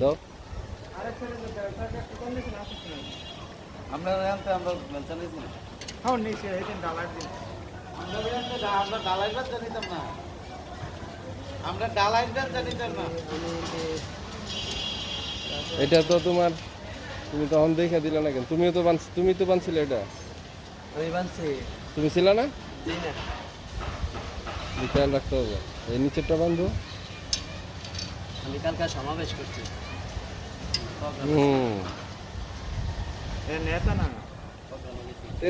দাও। আমরা জানতে আমরা চালিয়েছি না। হ্যাঁ নিচে এই দিন ডালার দিন আমরা ডালাইবার জানিতাম না। আমরা ডালাইবার জানিতাম না। এটা তো তোমার, তুমি তখন দেখে দিলে না কেন? তুমি তো বানছিলে এটা, আমি বানছি। তুমি ছিল না? জি না। খেয়াল রাখতে হবে। এই নিচেরটা বান্ধো। আমি কালকে সমাবেশ করছি। হুম, এ নেতা না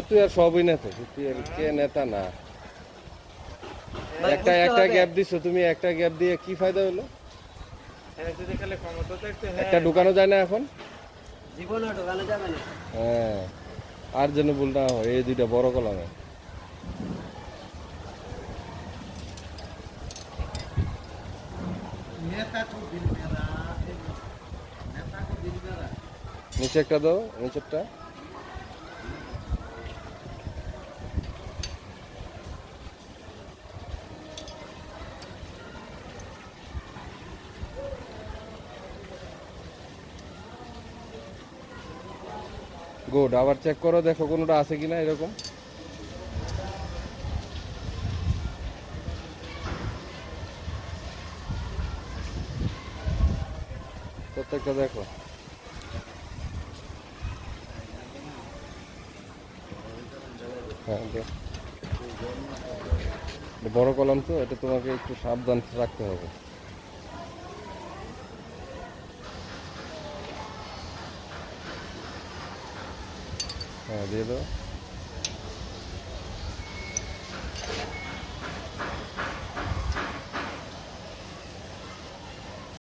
তুই আর সবই নেতা, তুই আর কে নেতা না। একটা গ্যাপ দিছো তুমি, একটা গ্যাপ দিয়ে কি ফায়দা হলো? হ্যাঁ যদি খালি ক্ষমতা থাকতে একটা ঢুকানো যায় না এখন? জীবনে ঢোকানো যাবে না। হ্যাঁ, আর যেন ভুল না হয়, এই দুইটা বড় কলমে। নিচে একটা দাও, নিচেরটা। গুড, আবার চেক করো, দেখো কোনোটা আছে কিনা এরকম। প্রত্যেকটা দেখো। হ্যাঁ, বড় কলম তো, এটা তোমাকে একটু সাবধান রাখতে হবে। হ্যাঁ, দিয়ে দাও।